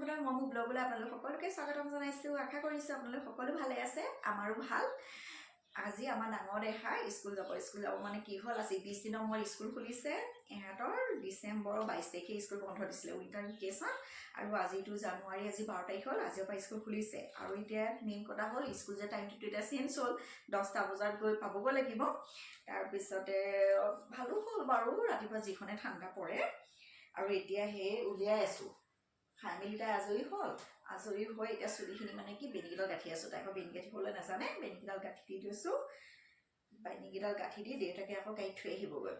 বন্ধুসকল মই মোৰ ব্লগলৈ আপোনালোক সকলোকে স্বাগতম জনাইছোঁ আশা কৰিছোঁ আপোনালোক সকলো ভালে আছে আমাৰো ভাল আজি আমাৰ ডাঙৰ দেখা স্কুল যাব মানে কি হ'ল আজি 20 দিনৰ মই স্কুল খুলিছে এহাতৰ ডিসেম্বৰ 22 তাৰিখে স্কুল বন্ধ দিছিলে উইন্টাৰ ভেকেশন আৰু আজিটো জানুৱাৰী আজি 12 তাৰিখ হ'ল আজিৰ পৰা স্কুল খুলিছে আৰু এতিয়া মেইন কথা হ'ল স্কুল যে টাইমটো এটা চেঞ্জ হ'ল 10টা বজাত গৈ পাবগৈ লাগিব তাৰ পিছতে ভালো হ'ল বাৰু ৰাতিপুৱা যিখনে ঠাণ্ডা পৰে আৰু এতিয়া হে উলিয়াই আছো ফ্যামিলিটা আজৰি হ'ল আজৰি হৈ এটা চুলিখিনি মানে কি বেনিগিডাল গাঠি আছো তাইক বেনিগাঠি হ'লে নাজানে বেনিগিডাল গাঠি দি দিছো বেনিগিডাল গাঠি দি দেউতাকে আকৌ গাড়ী থৈ আহিবগৈ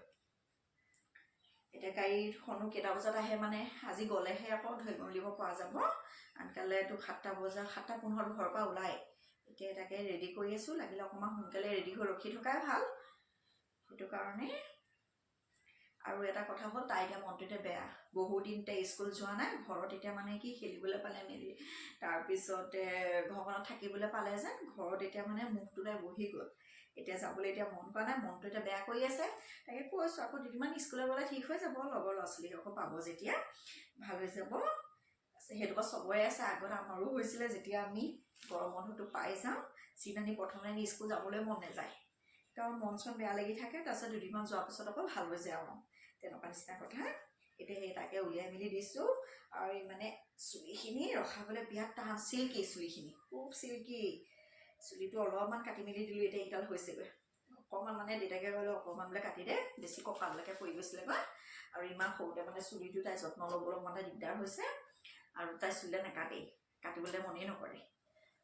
এটা গাড়ীখনো কেটা বজাত আহে মানে আজি গলেহে আকৌ ধৰিব লিব পৰা যাব আনকালে তো 7টা বজা 7:15 ঘৰৰ পৰা ওলাই এতিয়া এটাকে ৰেডি কৰি আছো লাগিলে অকমান সোনকালে ৰেডি হৈ ৰখি থকাই ভাল সেইটো কাৰণে আৰু এটা কথা হ'ল তাইৰ মনটোতে বেয়া বহু দিন তে স্কুল যোৱা নাই ঘৰত এতিয়া মানে কি খেলিবলৈ পালে মেলি তাৰ পিছতে ঘৰখনত থাকিবলৈ পালে যে ঘৰত এতিয়া মানে মুখটোতে বহি গ'ল এতিয়া যাবলৈ এতিয়া মন কৰা নাই মনটো এটা বেয়া কৰি আছে তাকে কৈছো আকৌ দুদিনমান স্কুললৈ গ'লে ঠিক হৈ যাব লগৰ ল'ৰা-ছোৱালীক পাব যেতিয়া ভাল হৈ যাব সেইটো সবৰে আছে আগত আমাৰো হৈছিলে যেতিয়া আমি গৰম বন্ধটো পাই যাওঁ চিনানি প্ৰথমে স্কুল যাবলৈ মন নাযায় কাৰণ মন চন বেয়া লাগি থাকে তাৰপিছত দুদিনমান যোৱাৰ পিছত আকৌ ভাল হৈ যায় আৰু তেনেকুৱা নিচিনা কথা এতিয়া সেই তাকে উলিয়াই মিলি দিছো আৰু মানে চুলিখিনি ৰখাবলৈ বিয়াত টান চিল্কি চুলিখিনি খুব চিল্কি চুলিটো অলপমান কাটি মিলি দিলো এতিয়া এডাল হৈছেগৈ অকমান মানে দেউতাকে গ'লে অকমান বোলে কাটি দে বেছি কঁকাললৈকে পৰি গৈছিলে গৈ আৰু ইমান সৰুতে মানে চুলিটো তাই যত্ন ল'বলৈ মানে দিগদাৰ হৈছে আৰু তাই চুলিলে নাকাটেই কাটিবলৈ মনেই নকৰে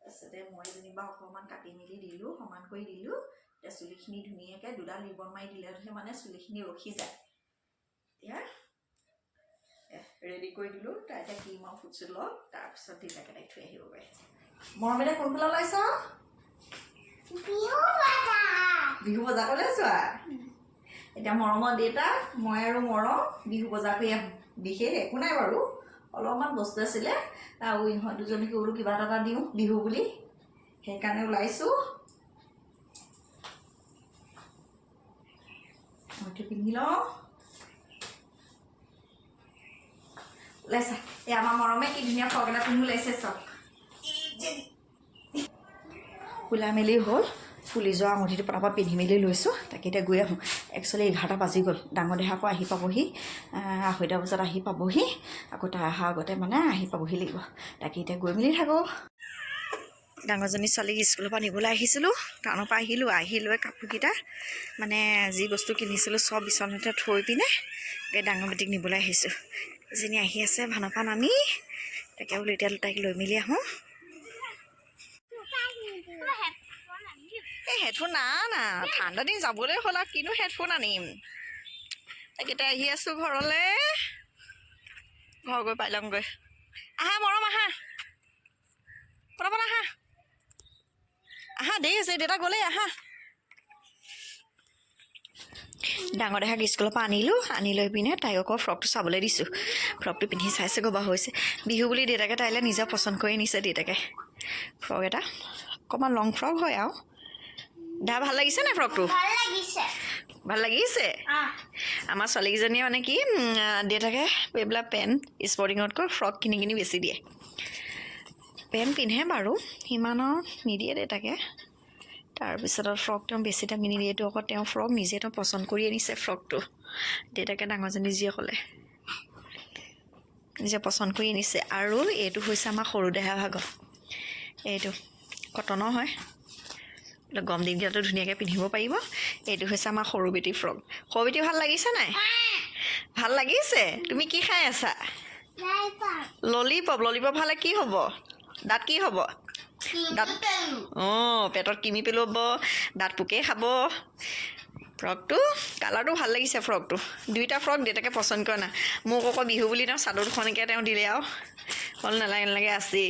তাৰপিছতে মই যেনিবা অকমান কাটি মিলি দিলো সমান কৰি দিলো এতিয়া চুলিখিনি ধুনীয়াকৈ দুডাল ৰিবন মাৰি দিলেহে মানে চুলিখিনি ৰখি যায় এতিয়া ৰেডি কৰি দিলো তাই এতিয়া ক্ৰীম আৰু ফুটছু লওক তাৰপিছত দেউতাকে তাইক থৈ আহিবগৈ মৰমিলে কোনফালে ওলাইছ বিহু বজাৰ কৰিবলৈ যোৱা এতিয়া মৰমৰ দেউতা মই আৰু মৰম বিহু বজাৰ কৰি বিশেষ একো নাই বাৰু অলপমান বস্তু আছিলে আৰু ইহঁত দুজনীকে বোলো কিবা এটা দিওঁ বিহু বুলি সেইকাৰণে ওলাইছো মইতো পিন্ধি লওঁ ওলাইছা এই আমাৰ মৰমে কি ধুনীয়া ফ্ৰক এটা পিন্ধি ওলাইছে চব ওলাই মেলি হ'ল ফুলি যোৱা আঙুঠিটো পটাপট পিন্ধি মেলি লৈছোঁ তাকে এতিয়া গৈ আহোঁ একচুৱেলি 11টা বাজি গ'ল ডাঙৰ দেহা আকৌ আহি পাবহি 2:30 বজাত আহি পাবহি আকৌ তাৰ অহা আগতে মানে আহি পাবহি লাগিব তাকে এতিয়া গৈ মেলি থাকোঁ ডাঙৰজনী ছোৱালীক স্কুলৰ পৰা নিবলৈ আহিছিলোঁ টাউনৰ পৰা আহি লৈ কাপোৰকেইটা মানে যি বস্তু কিনিছিলোঁ চব বিচনাতে থৈ পিনে এই ডাঙৰ বেটিক নিবলৈ আহিছোঁ এজনী আহি আছে ভানৰ পৰা নামি তাকে বোলো এতিয়া তাইক লৈ মেলি আহোঁ এই হেডফোন না ঠাণ্ডা দিন যাবলৈ হ'ল আৰু কিনো হেডফোন আনিম তাকে এতিয়া আহি আছোঁ ঘৰলৈ ঘৰ গৈ পাই ল'মগৈ আহা মৰম আহা পটাপট আহা দেৰি আছে দেউতা গ'লেই আহা ডাঙৰ দেহাক স্কুলৰ পৰা আনি লৈ পিনে তাইক আকৌ ফ্ৰকটো চাবলৈ দিছোঁ ফ্ৰকটো পিন্ধি চাইছে গবা হৈছে বিহু বুলি দেউতাকে তাইলৈ নিজে পচন্দ কৰি নিছে দেউতাকে ফ্ৰক এটা অকণমান লং ফ্ৰক হয় আৰু দা ভাল লাগিছে নাই ফ্ৰকটো ভাল লাগিছে আমাৰ ছোৱালীকেইজনীয়ে মানে কি দেউতাকে এইবিলাক পেণ্ট স্পৰ্টিঙতকৈ ফ্ৰক কিনি বেছি দিয়ে পেণ্ট পিন্ধে বাৰু সিমানৰ নিদিয়ে দেউতাকে তাৰপিছত ফ্ৰক তেওঁ বেছি দাম নিদিয়ে এইটো আকৌ তেওঁ ফ্ৰক নিজে তেওঁ পচন্দ কৰি আনিছে ফ্ৰকটো দেউতাকে ডাঙৰজনী যিয়ে ক'লে নিজে পচন্দ কৰি আনিছে আৰু এইটো হৈছে আমাৰ সৰু দেহা ভাগৰ এইটো কটনৰ হয় গৰম দিনকেইটাতো ধুনীয়াকৈ পিন্ধিব পাৰিব এইটো হৈছে আমাৰ সৰু বেটি ফ্ৰক সৰু বেটি ভাল লাগিছে নাই ভাল লাগিছে তুমি কি খাই আছা ললিপপ খালে কি হ'ব দাঁত কি হ'ব দাঁত পেটত কিমি পেলাব দাঁত পোকে খাব ফ্ৰকটো কালাৰটো ভাল লাগিছে ফ্ৰকটো দুইটা ফ্ৰক দেউতাকে পচন্দ কৰা না মোক আকৌ বিহু বুলি তেওঁ চাদৰ দুখনকৈ তেওঁ দিলে আৰু হ'ল নালাগে আছেই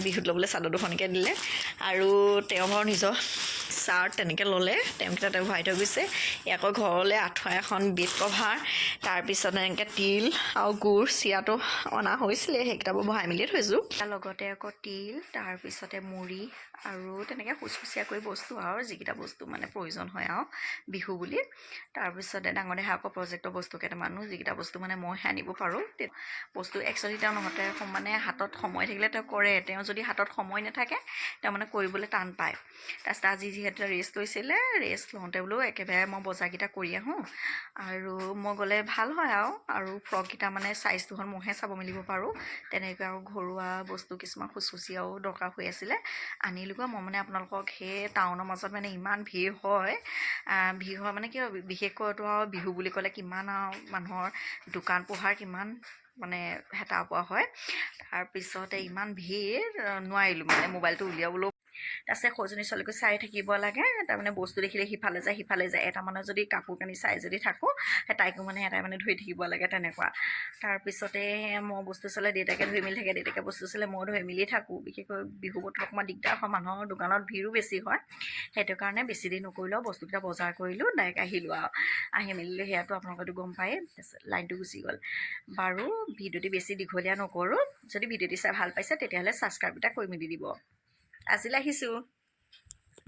বিহুত ল'বলৈ চাদৰ দুখনকৈ দিলে আৰু তেওঁ বাৰু নিজৰ চাৰ্ট তেনেকৈ ল'লে তেওঁক তাতে ভৰাই থৈ গৈছে আকৌ ঘৰলৈ আঁঠুৱা এখন বেড কভাৰ তাৰপিছত এনেকৈ তিল আৰু গুড় চিৰাটো অনা হৈছিলে সেইকেইটাবোৰ ভৰাই মেলি থৈছোঁ তাৰ লগতে আকৌ তিল তাৰপিছতে মুড়ি আৰু তেনেকৈ খুচখুচীয়া কৰি বস্তু আৰু যিকেইটা বস্তু মানে প্ৰয়োজন হয় আৰু বিহু বুলি তাৰপিছতে ডাঙৰ দেহা আকৌ প্ৰজেক্টৰ বস্তু কেইটামানো যিকেইটা বস্তু মানে মইহে আনিব পাৰোঁ বস্তু একচুৱেলি তেওঁ নহওঁতে মানে হাতত সময় থাকিলে তেওঁ কৰে তেওঁ যদি হাতত সময় নাথাকে তেওঁ মানে কৰিবলৈ টান পায় তাৰপিছত আজি যিহেতু ৰেষ্ট লৈছিলে ৰেষ্ট লওঁতে বোলো একেবাৰে মই বজাৰকেইটা কৰি আহোঁ আৰু মই গ'লে ভাল হয় আৰু ফ্ৰককেইটা মানে চাইজটোখন মইহে চাব মেলিব পাৰোঁ তেনেকৈ আৰু ঘৰুৱা বস্তু কিছুমান খুচুচীয়াও দৰকাৰ হৈ আছিলে আনিলোগৈ মই মানে আপোনালোকক সেই টাউনৰ মাজত মানে ইমান ভিৰ হয় মানে কি বিশেষকৈতো আৰু বিহু বুলি ক'লে কিমান আৰু মানুহৰ দোকান পোহাৰ কিমান মানে হেতা পোৱা হয় তাৰপিছতে ইমান ভিৰ নোৱাৰিলোঁ মানে মোবাইলটো উলিয়াবলৈও তাৰপিছত সৰুজনী ছোৱালীকো চাই থাকিব লাগে তাৰমানে বস্তু দেখিলে সিফালে যায় এটা মানে যদি কাপোৰ কানি চাই যদি থাকোঁ সেই তাইকো মানে এটাই মানে ধৰি থাকিব লাগে তেনেকুৱা তাৰপিছতে মই বস্তু চালে দেউতাকে ধৰি মেলি থাকে দেউতাকে বস্তু চালে মই ধৰি মেলি থাকোঁ বিশেষকৈ বিহু বতৰত অকণমান দিগদাৰ হয় মানুহৰ দোকানত ভিৰো বেছি হয় সেইটো কাৰণে বেছি দেৰি নকৰিলেও বস্তুকেইটা বজাৰ কৰিলোঁ ডাইৰেক্ট আহিলোঁ আৰু আহি মেলিলে সেয়াটো আপোনালোকেতো গম পায়েই তাৰপিছত লাইনটো গুচি গ'ল বাৰু ভিডিঅ'টো বেছি দীঘলীয়া নকৰোঁ যদি ভিডিঅ'টো চাই ভাল পাইছে তেতিয়াহ'লে ছাবস্ক্ৰাইব এটা কৰি মেলি দিব আজিলৈ আহিছোঁ